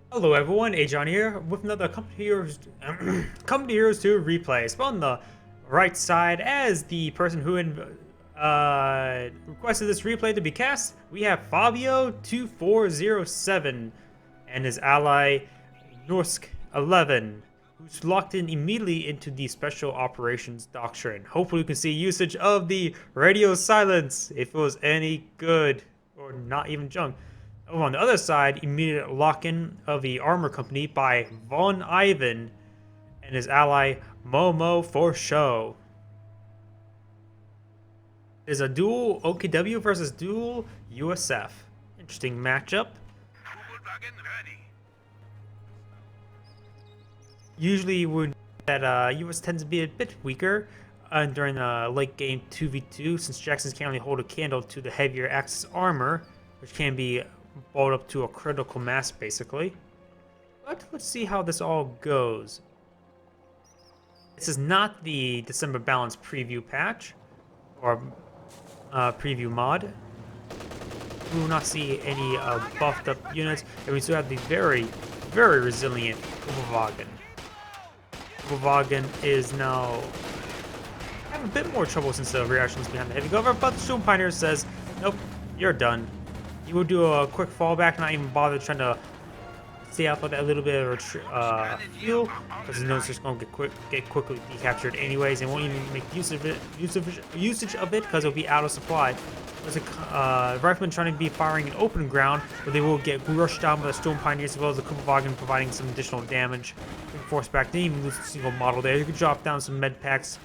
Hello everyone, Agion here with another Company Heroes, Company Heroes 2 replay. So on the right side, as the person who requested this replay to be cast, we have Fabio2407 and his ally Norsk11, who's locked in immediately into the Special Operations Doctrine. Hopefully we can see usage of the radio silence if it was any good or not even junk. Oh, on the other side, immediate lock-in of the armor company by VonIvan and his ally Momo4sho. There's a dual OKW versus dual USF. Interesting matchup. Usually when that US tends to be a bit weaker during the late game 2v2 since Jacksons can only hold a candle to the heavier Axis armor, which can be balled up to a critical mass basically. But let's see how this all goes. This is not the December balance preview patch or preview mod. We will not see any buffed up units, and we still have the very resilient VonIvan. VonIvan is now having a bit more trouble since the reactions behind the heavy cover, but the Storm Pioneer says, nope, you're done. You will do a quick fallback, not even bother trying to stay out for that little bit of fuel, because he knows it's just going to get quickly decaptured anyways, and won't even make usage of it because it'll be out of supply. There's a rifleman trying to be firing in open ground, but they will get rushed down by the Storm Pioneers as well as the VonIvan providing some additional damage. Force back, didn't even lose a single model there. You could drop down some med packs,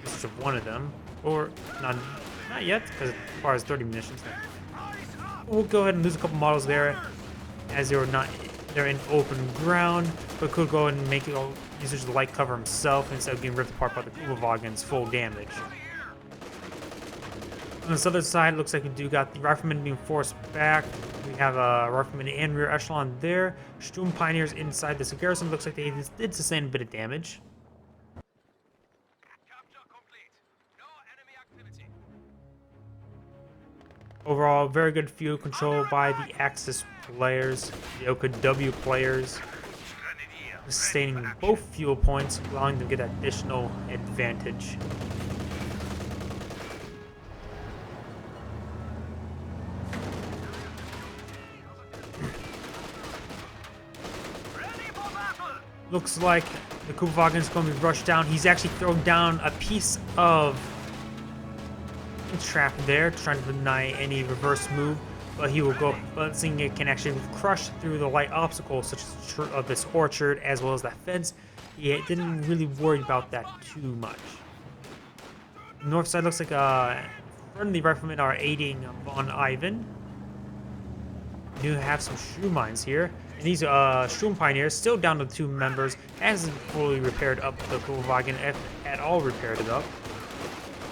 usage of one of them, or not yet, because it requires 30 munitions. We'll go ahead and lose a couple models there, as they're in open ground, but could go ahead and make it usage of the light cover himself instead of getting ripped apart by the VonIvan's full damage. On this other side, looks like we do got the riflemen being forced back. We have a rifleman and rear echelon there. Storm Pioneers inside this garrison. Looks like they did sustain a bit of damage. Overall, very good fuel control by the Axis players, the OKW players, sustaining both fuel points, allowing them to get additional advantage. Looks like the VonIvan is going to be rushed down. He's actually thrown down a piece of trap there, trying to deny any reverse move, but he will go. But seeing it can actually crush through the light obstacles, such as this orchard as well as that fence, he didn't really worry about that too much. North side looks like friendly riflemen are aiding VonIvan. We do have some shrew mines here, and these Storm Pioneers still down to 2 members, hasn't fully repaired up the VonIvan, if at all repaired it up.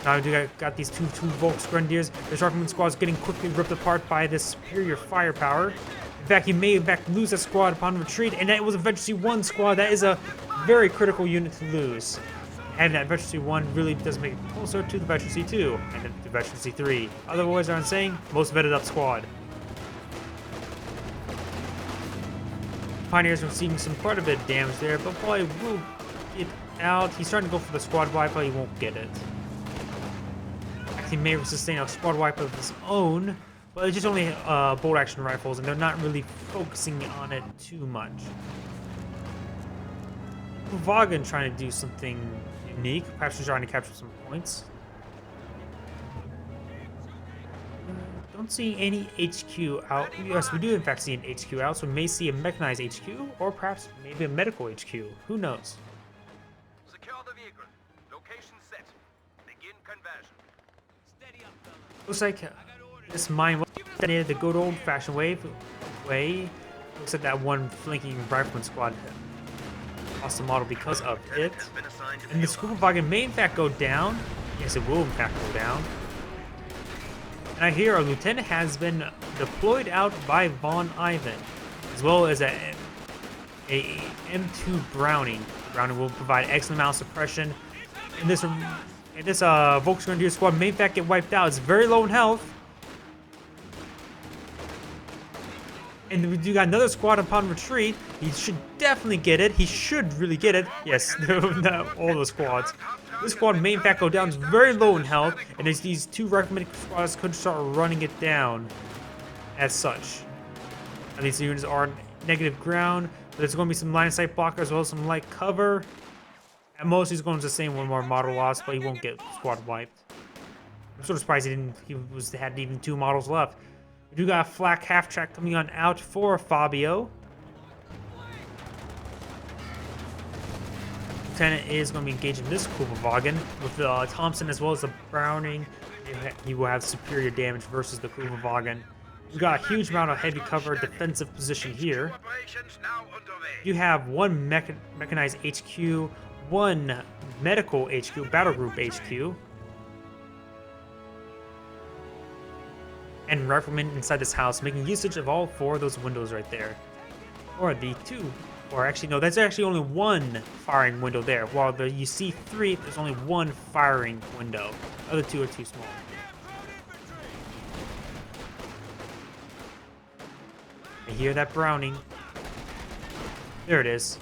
Now we got these two Volksgrenadiers. This rifleman squad is getting quickly ripped apart by this superior firepower. In fact, he may in fact lose that squad upon retreat, and that was a Veterancy 1 squad. That is a very critical unit to lose. And that Veterancy 1 really does make it closer to the Veterancy 2 and then the Veterancy 3. Otherwise, I'm saying most vetted up squad. Pioneers are receiving quite a bit of damage there, but probably will get out. He's trying to go for the squad wipe, but he won't get it. He may sustain a squad wipe of his own, but it's just only bolt action rifles, and they're not really focusing on it too much. VonIvan trying to do something unique, perhaps he's trying to capture some points. Don't see any HQ out. Yes, we do in fact see an HQ out, so we may see a mechanized HQ, or perhaps maybe a medical HQ. Who knows? Secure the vehicle. Location set. Begin conversion. Looks like this mine was detonated the good old-fashioned way. Looks like that one flanking rifleman squad lost the model because of it. And this VonIvan may in fact go down. Yes, it will in fact go down. And I hear a lieutenant has been deployed out by VonIvan, as well as a M2 Browning. Browning will provide excellent amount of suppression. And this Volksgrenadier squad may in fact get wiped out. It's very low in health. And we do got another squad upon retreat. He should definitely get it. He should really get it. Yes, all those squads. This squad may in fact go down. It's very low in health, and as these two recommended squads could start running it down as such. And these units are negative ground, but there's going to be some line of sight blocker as well as some light cover. At most, he's going to sustain one more model loss, but he won't get squad wiped. I'm sort of surprised he had even 2 models left. We do got a flak half track coming on out for Fabio. Lieutenant is going to be engaging this Kugelwagen with the Thompson as well as the Browning. He will have superior damage versus the Kugelwagen. We got a huge amount of heavy cover defensive position here. You have one mechanized HQ, one medical HQ, battle group HQ, and riflemen inside this house, making usage of all 4 of those windows right there. Or the 2, or actually no, that's actually only 1 firing window there. While you see 3, there's only 1 firing window. The other 2 are too small. I hear that Browning. There it is.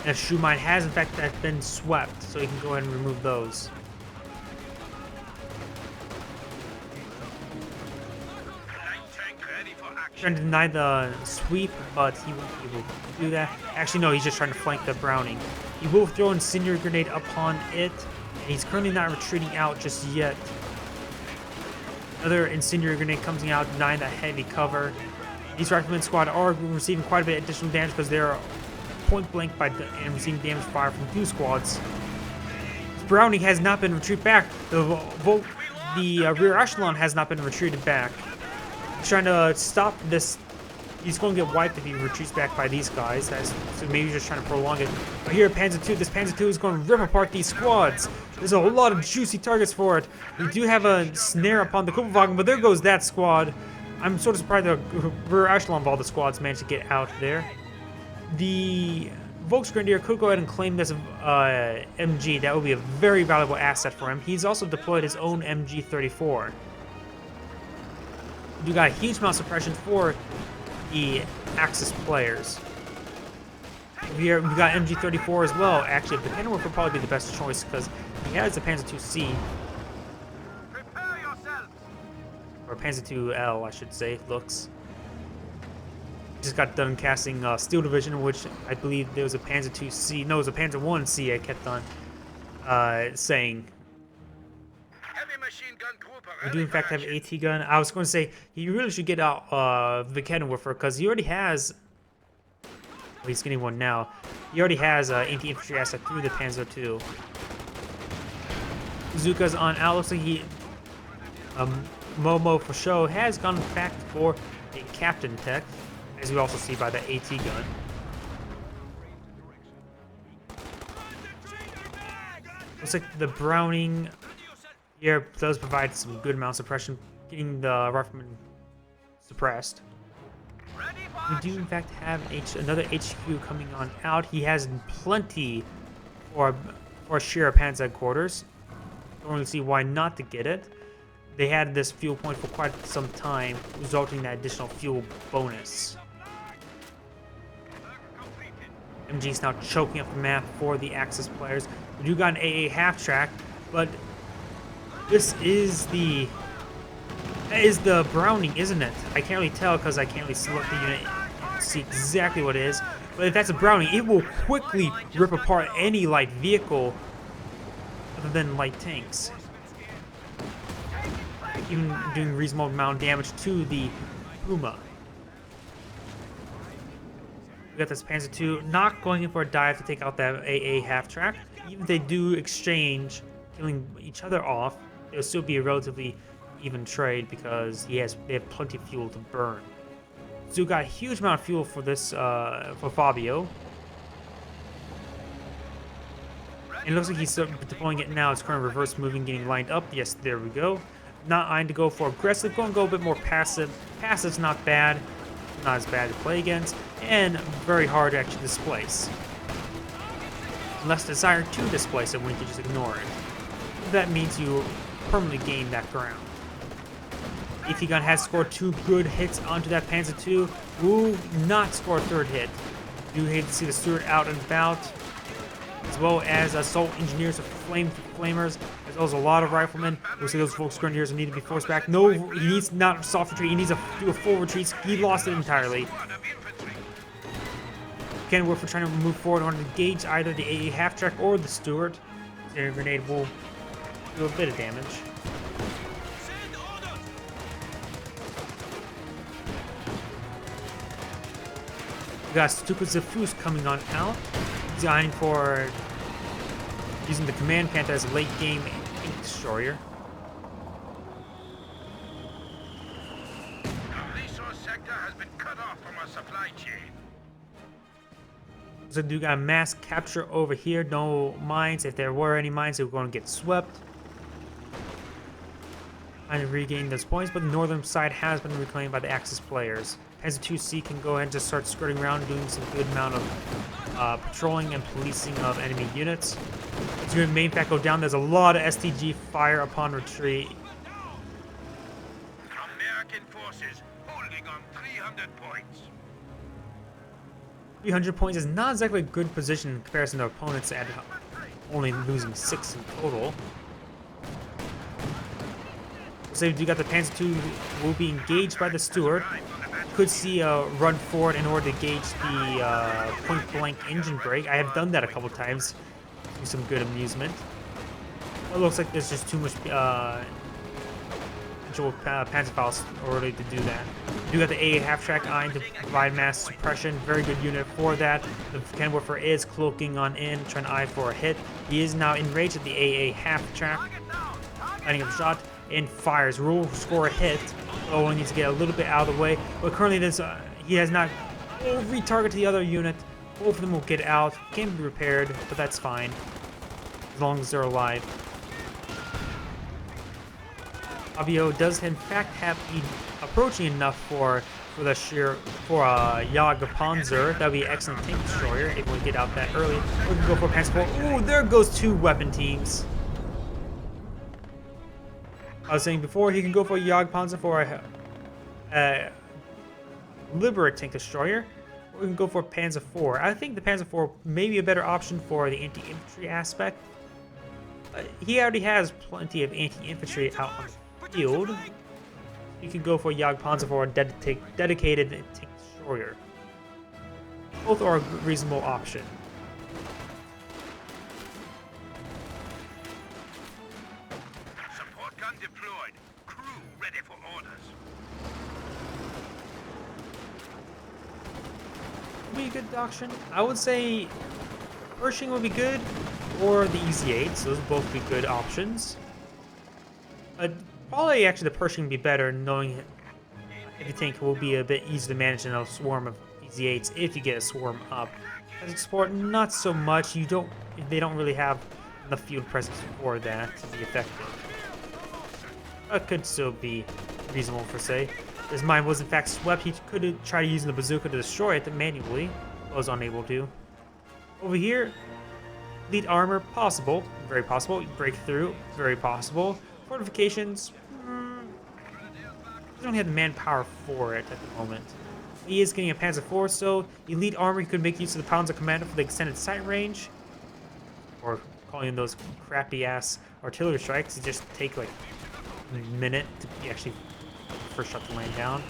And a shoe mine has in fact been swept, so you can go ahead and remove those. Trying to deny the sweep, but he won't be able to do that. Actually, no, he's just trying to flank the Browning. He will throw an incendiary grenade upon it, and he's currently not retreating out just yet. Another incendiary grenade comes out, denying that heavy cover. These riflemen squad are receiving quite a bit of additional damage because they're point blank and receiving damage fire from 2 squads. Browning has not been retreated back. The rear echelon has not been retreated back. He's trying to stop this. He's going to get wiped if he retreats back by these guys. So maybe he's just trying to prolong it. But here, Panzer II, this Panzer II is going to rip apart these squads. There's a lot of juicy targets for it. We do have a snare upon the Kugelwagen, but there goes that squad. I'm sort of surprised the rear echelon of all the squads managed to get out there. The Volksgrenadier could go ahead and claim this MG. That would be a very valuable asset for him. He's also deployed his own MG34. You got a huge amount of suppression for the Axis players. We got MG34 as well. Actually, the Penderworth would probably be the best choice because he has the Panzer IIC. Or Panzer IIL, I should say, looks. Just got done casting Steel Division, which I believe there was a Panzer IIC. No, it was a Panzer IC I kept on saying. We do in fact have AT gun. I was going to say he really should get out the Kennewerfer because he already has. Well, he's getting one now. He already has anti-infantry asset through the Panzer II. Zuka's on out. Looks like he Momo4sho has gone back for a captain tech, as we also see by the AT gun. Looks like the Browning here does provide some good amount of suppression, getting the riflemen suppressed. We do in fact have another HQ coming on out. He has plenty for sheer Panzer headquarters. Don't really see why not to get it. They had this fuel point for quite some time, resulting in that additional fuel bonus. MG is now choking up the map for the Axis players. We do got an AA half track, but this is the Browning, isn't it? I can't really tell because I can't really select the unit and see exactly what it is. But if that's a Browning, it will quickly rip apart any light vehicle other than light tanks. Even doing reasonable amount of damage to the Puma. We got this Panzer II not going in for a dive to take out that AA half track. Even if they do exchange, killing each other off, it'll still be a relatively even trade because they have plenty of fuel to burn. So we got a huge amount of fuel for this for Fabio. And it looks like he's deploying it now. It's current reverse moving, getting lined up. Yes, there we go. Not eyeing to go for aggressive, going to go a bit more passive. Passive's not bad, not as bad to play against, and very hard to actually displace. Less desire to displace it when you can just ignore it. That means you permanently gain that ground. AT gun has scored 2 good hits onto that Panzer II. Will not score a 3rd hit. Do hate to see the Stewart out and about, as well as assault engineers with flamers, as well as a lot of riflemen. Looks like those Volksgrenadiers need to be forced back. No, he needs not a soft retreat. He needs to do a full retreat. He lost it entirely. Again, we're trying to move forward on to engage either the AA half-track or the Stewart. Their grenade will do a bit of damage. We got Stuka coming on out. He's eyeing for using the Command Panther as a late game ink destroyer. The resource sector has been cut off from our supply chain. So we got mass capture over here. No mines. If there were any mines, they were going to get swept. Trying to regain those points, but the northern side has been reclaimed by the Axis players. Panzer 2C can go ahead and just start skirting around, doing some good amount of patrolling and policing of enemy units. As your main pack go down, there's a lot of STG fire upon retreat. American forces holding on 300 points. 300 points is not exactly a good position in comparison to opponents at only losing 6 in total. So you got the Panzer II will be engaged by the Stewart. Could see a run forward in order to gauge the point-blank engine brake. I have done that a couple times. Do some good amusement. It looks like there's just too much Panzerfaust already to do that. You do got the AA half-track eyeing to provide mass suppression. Very good unit for that. The Kenwerfer is cloaking on in, trying to eye for a hit. He is now enraged at the AA half-track. Lining up the shot. And fires. Will score a hit. Oh, he needs to get a little bit out of the way. But currently, he has not retargeted the other unit. Both of them will get out. Can be repaired, but that's fine as long as they're alive. Fabio does in fact have approaching enough for the Jager Panzer. That would be an excellent tank destroyer if we get out that early. We can go for Panzer IV. Ooh, there goes 2 weapon teams. I was saying before, he can go for a Jager Panzer for a Liberate tank destroyer, or we can go for Panzer IV. I think the Panzer IV may be a better option for the anti-infantry aspect. He already has plenty of anti-infantry out on the field. You can go for a Jager Panzer for a dedicated tank destroyer. Both are a reasonable option. Deployed. Crew ready for orders. Would be a good option. I would say Pershing would be good, or the EZ-8s. Those would both be good options. Probably actually the Pershing would be better, knowing if you think it will be a bit easier to manage than a swarm of EZ-8s if you get a swarm up. As export, not so much. They don't really have enough field presence for that to be effective. Could still be reasonable for say. His mine was in fact swept. He could have tried using the bazooka to destroy it manually. Was unable to. Over here, lead armor, possible. Very possible. Breakthrough, very possible. Fortifications, he don't have the manpower for it at the moment. He is getting a Panzer IV, so elite armor, he could make use of the Panzer Commander for the extended sight range. Or calling those crappy ass artillery strikes to just take like minute to actually first shot to land down.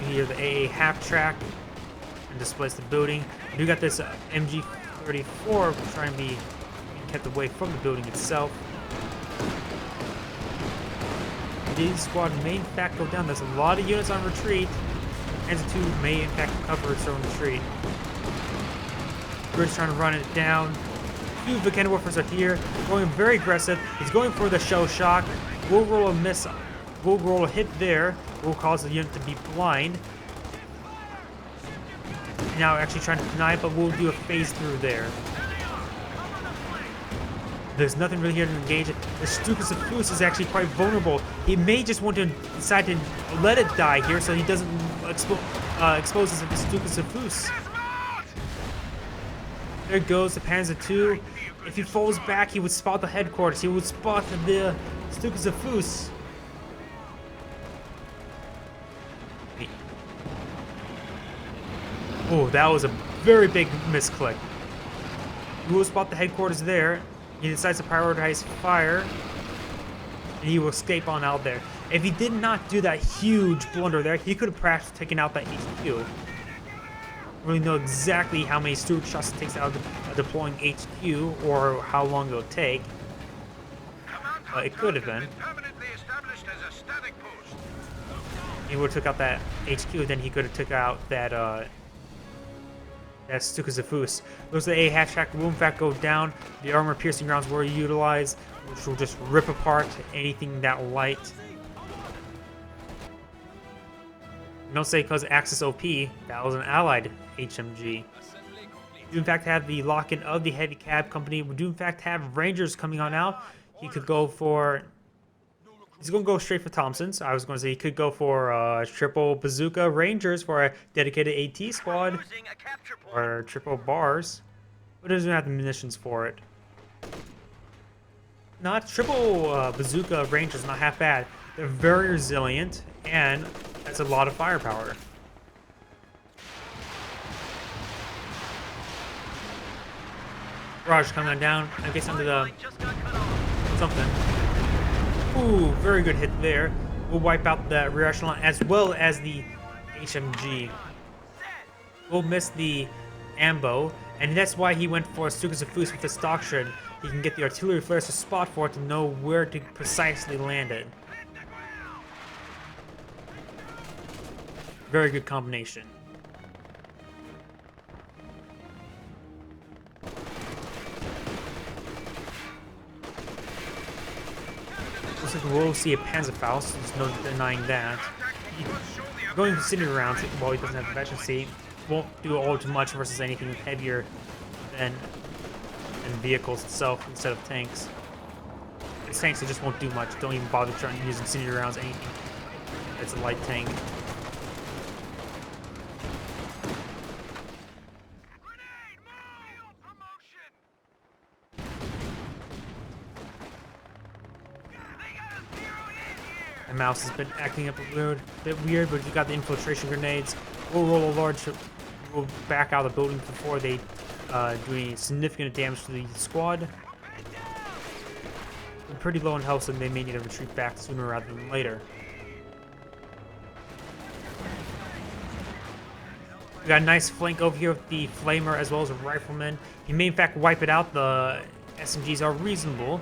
You hear the AA half track and displace the building. You do got this MG34 trying to be kept away from the building itself. These squad may in fact go down. There's a lot of units on retreat. Panzer II may in fact cover its own retreat. Grid's trying to run it down. Two of the Kenwerfers are here, going very aggressive. He's going for the shell shock. We'll roll a miss. We'll roll a hit there. Will cause the unit to be blind. Now actually trying to deny it, but we'll do a phase through there. There's nothing really here to engage it. The Stukas of Fus is actually quite vulnerable. He may just want to decide to let it die here so he doesn't expose us to the Stukas of Fus. There goes the Panzer II. If he falls back, he would spot the headquarters. He would spot the Stukas of Fus. Oh, that was a very big misclick. He will spot the headquarters there. He decides to prioritize fire. And he will escape on out there. If he did not do that huge blunder there, he could have perhaps taken out that HQ. Really know exactly how many Stuart shots it takes out of deploying HQ or how long it'll take. It could have been. He would have took out that HQ, then he could have took out that that Stukas of Fus. Those are the A half-track will in fact go down. The armor-piercing rounds were utilized, which will just rip apart anything that light. Don't say because Axis OP, that was an allied HMG. We do in fact have the lock-in of the heavy cab company. We do in fact have Rangers coming on out. He could go for... He's going to go straight for Thompsons. I was going to say he could go for triple bazooka Rangers for a dedicated AT squad. Or triple bars. But it doesn't have the munitions for it. Not triple bazooka Rangers, not half bad. They're very resilient, and that's a lot of firepower. Barrage coming on down. I guess under the... something. Ooh, very good hit there. We'll wipe out the rear echelon as well as the HMG. We'll miss the ambo, and that's why he went for Stukas of Fus with this doctrine. He can get the artillery flares to spot for it to know where to precisely land it. Very good combination. Looks like we'll see a Panzerfaust, there's no denying that. Going to city rounds while he doesn't have the efficiency won't do all too much versus anything heavier than vehicles itself instead of tanks. These tanks, they just won't do much. Don't even bother trying to use incendiary rounds, anything. It's a light tank. The mouse has been acting up a bit weird, but you got the infiltration grenades. We'll roll a large... We'll back out of the building before they do any significant damage to the squad. They're pretty low in health, so they may need to retreat back sooner rather than later. We got a nice flank over here with the Flamer as well as a Rifleman. He may in fact wipe it out. The SMGs are reasonable.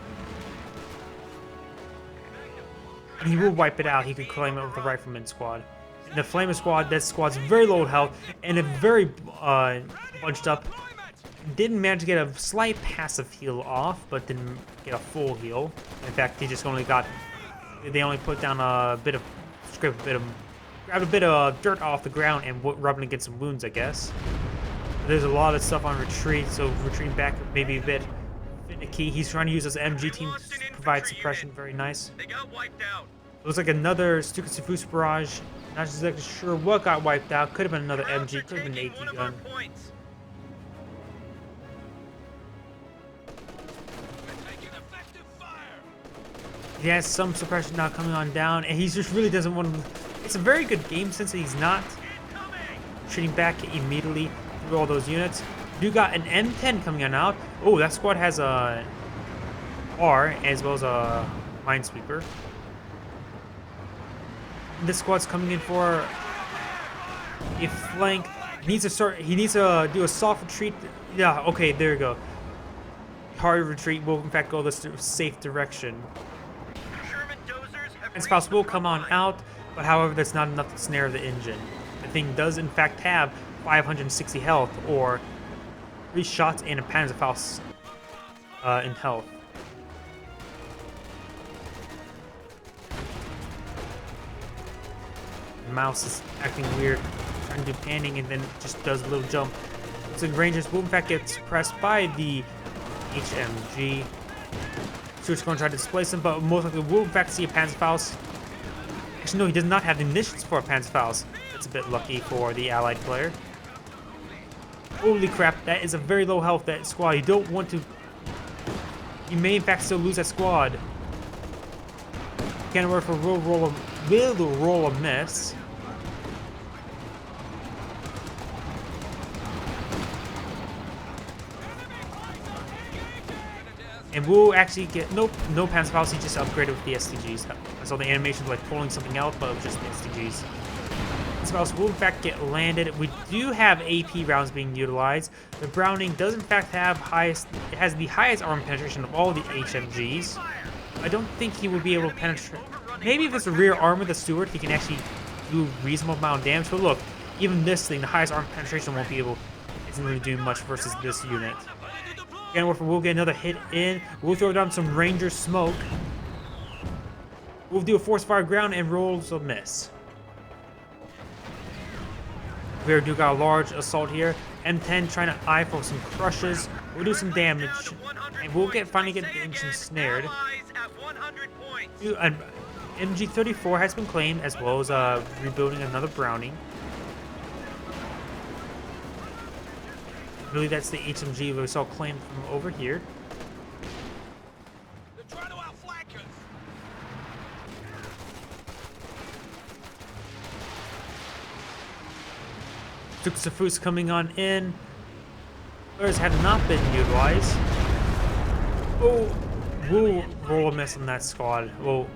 And he will wipe it out. He could claim it with the Rifleman squad. And the Flamer squad, that squad's very low health and a very bunched up. Didn't manage to get a slight passive heal off, but didn't get a full heal. In fact, he just only got... They only put down a bit of... Scrape a bit of... Grabbed a bit of dirt off the ground and rubbed it against some wounds, I guess. There's a lot of stuff on retreat, so retreating back maybe a bit finicky. He's trying to use his MG team to provide suppression. Very nice. They got wiped out. Looks like another Stukas of Fus barrage. Not exactly sure what got wiped out. Could have been another MG. Could have been an AT gun. He has some suppression now coming on down, and he just really doesn't want to... It's a very good game since he's not shooting back immediately through all those units. You got an M10 coming on out. Oh, that squad has a R as well as a Minesweeper. This squad's coming in for a flank. He needs to do a soft retreat. Yeah, okay, there you go. Hard retreat will in fact go this safe direction. And Spouse will come on out, but however, that's not enough to snare the engine. The thing does in fact have 560 health, or 3 shots and a Panzerfaust in health. The mouse is acting weird, trying to do panning, and then it just does a little jump. So the Rangers will in fact get suppressed by the HMG. Stuart's going to try to displace him, but most likely will in fact see a Panzerfaust. Actually, no, he does not have the munitions for a Panzerfaust. That's a bit lucky for the allied player. Holy crap, that is a very low health, that squad. You don't want to... You may in fact still lose that squad. Can't work for will roll a miss. And we'll actually get... Nope, no Panzer policy, just upgraded with the STGs. I saw the animation like pulling something out, but it was just the STGs. Panzer will in fact get landed. We do have AP rounds being utilized. The Browning does in fact have it has the highest armor penetration of all the HMGs. I don't think he will be able to penetrate. Maybe if it's a rear armor, the Stewart, he can actually do a reasonable amount of damage. But look, even this thing, the highest armor penetration won't be able... Isn't going to do much versus this unit. Again, we'll get another hit in. We'll throw down some Ranger smoke. We'll do a force fire ground and rolls a miss. We do got a large assault here. M10 trying to eye for some crushes. We'll do some damage. And we'll finally get the engine snared. An MG34 has been claimed, as well as rebuilding another Browning. I believe that's the HMG we saw claimed from over here. They're trying to outflank us. Safus coming on in. Flares have not been utilized. Oh, we'll roll a miss on that squad. We'll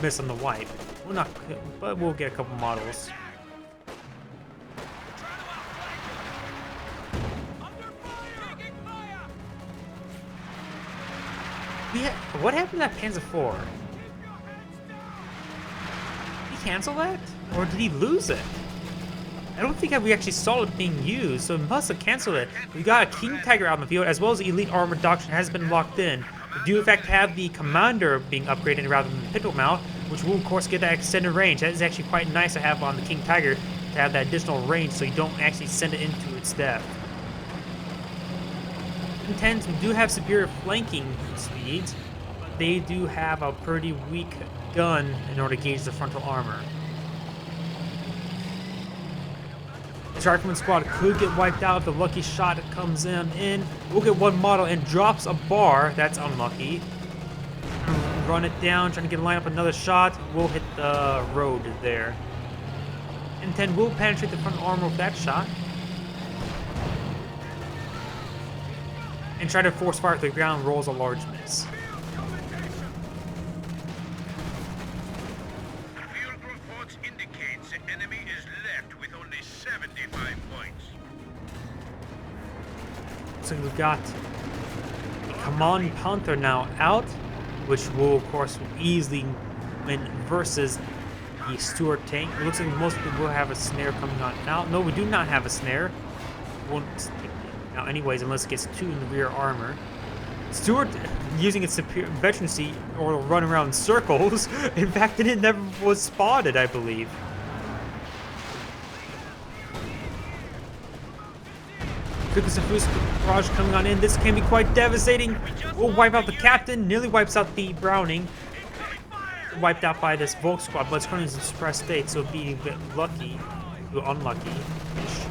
miss on the wipe. We'll not, but we'll get a couple models. What happened to that Panzer IV? Did he cancel that? Or did he lose it? I don't think we actually saw it being used, so it must have canceled it. We got a King Tiger out in the field, as well as Elite Armor Doctrine has been locked in. We do in fact have the Commander being upgraded rather than the Pistol Mount, which will of course get that extended range. That is actually quite nice to have on the King Tiger, to have that additional range so you don't actually send it into its death. M10s, we do have superior flanking speeds, but they do have a pretty weak gun in order to gauge the frontal armor. The Rifleman squad could get wiped out if the lucky shot comes in. We'll get one model and drops a bar. That's unlucky. Run it down, trying to line up another shot. We'll hit the road there. M10 will penetrate the front armor with that shot. And try to force fire to the ground, rolls a large miss. Field reports indicates the enemy is left with only 75 points. So we've got the Command Panther now out, which will of course easily win versus the Stuart tank. It looks like most people will have a snare coming on out. No, we do not have a snare. Won't stick now anyways, unless it gets 2 in the rear armor. Stuart, using its superior veterancy, or run around in circles. In fact, it never was spotted, I believe. Safus barrage coming on in. This can be quite devastating. We'll wipe out the captain. Nearly wipes out the Browning. Wiped out by this Volk squad, but it's currently in suppressed state, so being a bit lucky, unlucky-ish.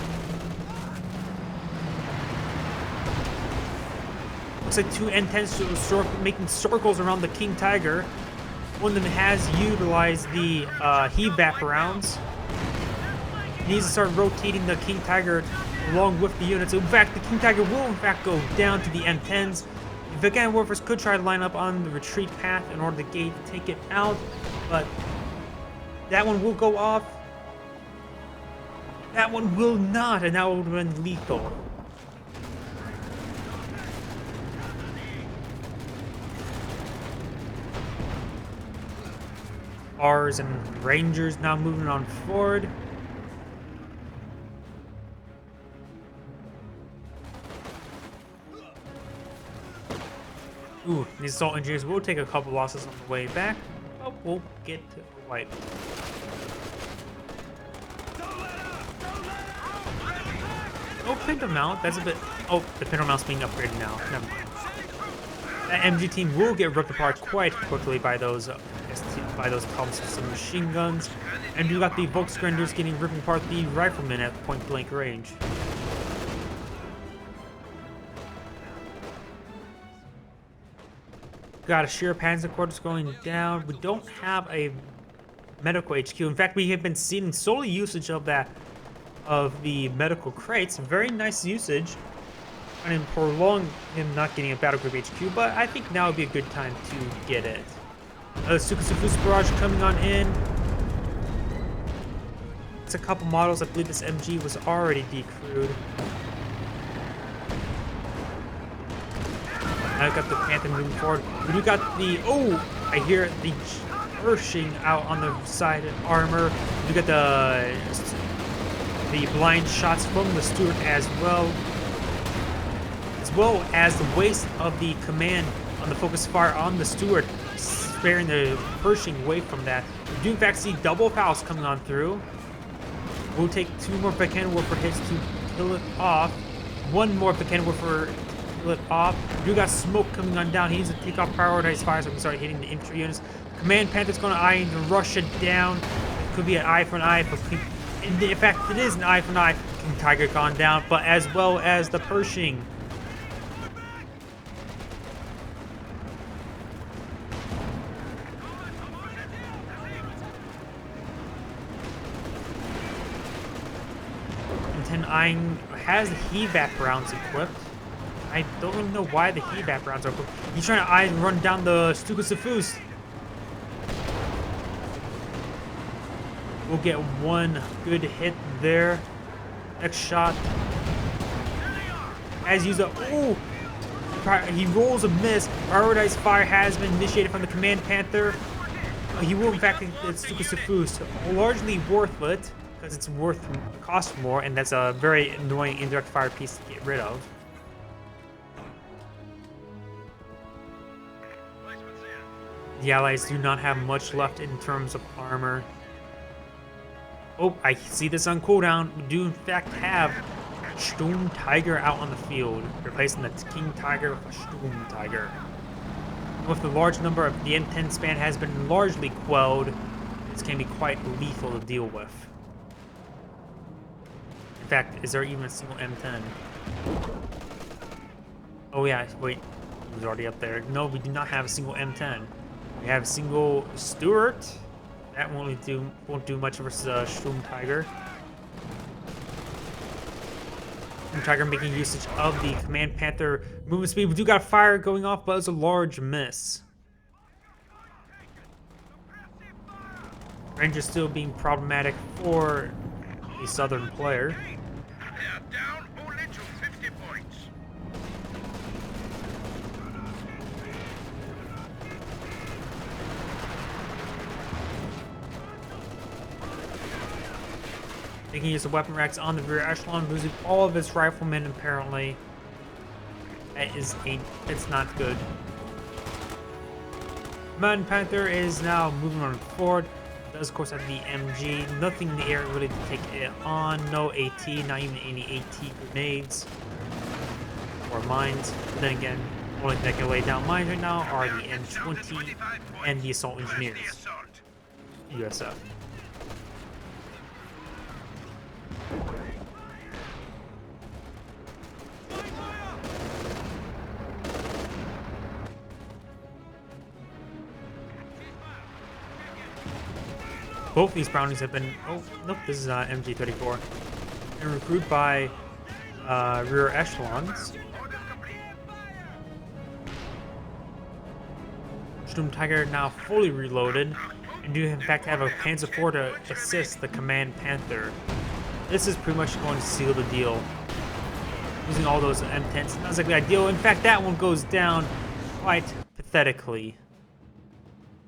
Looks like 2 N10s making circles around the King Tiger. One of them has utilized the HEVAP rounds. He needs to start rotating the King Tiger along with the units. In fact, the King Tiger will in fact go down to the M10s. The Vegan Warfers could try to line up on the retreat path in order to take it out, but that one will go off. That one will not, and that would have been lethal. R's and Rangers now moving on forward. Ooh, these assault engineers will take a couple losses on the way back, but we'll get to the wipe. Oh, Pinto Mount, that's a bit... Oh, the Pinto Mount's being upgraded now. Never mind. That MG team will get ripped apart quite quickly by those columns of some machine guns. And you got the Volksgranders getting ripped apart the Riflemen at point-blank range. got a sheer Panzer Corps that's going down. We don't have a medical HQ. In fact, we have been seeing solely usage of the medical crates. Very nice usage. And prolong him not getting a battle group HQ, but I think now would be a good time to get it. Sukasufus barrage coming on in. It's a couple models. I believe this MG was already decrewed. I got the Panther moving forward. We do got the... Oh! I hear the Pershing out on the side armor. We got the blind shots from the Stuart as well as the waste of the command on the focus fire on the Stuart, sparing the Pershing away from that. We do in fact see double fouls coming on through. We'll take 2 more cannon warfare hits to kill it off. 1 more cannon warfare to kill it off. We do got smoke coming on down. He needs to take off prioritized fire so we can start hitting the infantry units. Command Panther's going to eye and rush it down. It could be an eye for an eye, but in fact it is an eye for an eye. King Tiger gone down, but as well as the Pershing. Eyeing has the HEVAP rounds equipped. I don't even know why the HEVAP rounds are equipped. He's trying to eye and run down the Stukasafus. We'll get 1 good hit there. Next shot. As he's oh! He rolls a miss. Prioritized fire has been initiated from the Command Panther. He will in fact get Stukasafus. Largely worthless, because it's cost more, and that's a very annoying indirect fire piece to get rid of. The allies do not have much left in terms of armor. Oh, I see this on cooldown. We do in fact have Sturm Tiger out on the field, replacing the King Tiger with a Sturm Tiger. With the large number of the M10 span has been largely quelled, this can be quite lethal to deal with. In fact, is there even a single M10? Oh yeah, wait, it was already up there. No, we do not have a single M10. We have a single Stuart. That won't do much versus Sturm Tiger. Sturm Tiger making usage of the Command Panther movement speed. We do got fire going off, but it's a large miss. Ranger still being problematic for the southern player. They are down only to 50 points. Making use of weapon racks on the rear echelon, losing all of its riflemen apparently. It's not good. Command Panther is now moving on forward. Does of course have the MG. Nothing in the air really to take it on. No AT, not even any AT grenades or mines. But then again, only that can lay down mines right now are the M20 and the assault engineers. USF. Both these Brownies have been... Oh, nope, this is MG34. And recruited by rear echelons. Sturm Tiger now fully reloaded, and do in fact have a Panzer IV to assist the Command Panther. This is pretty much going to seal the deal. Using all those M10s, not exactly ideal. In fact, that one goes down quite pathetically.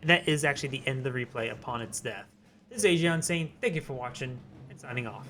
And that is actually the end of the replay upon its death. This is Agion saying thank you for watching and signing off.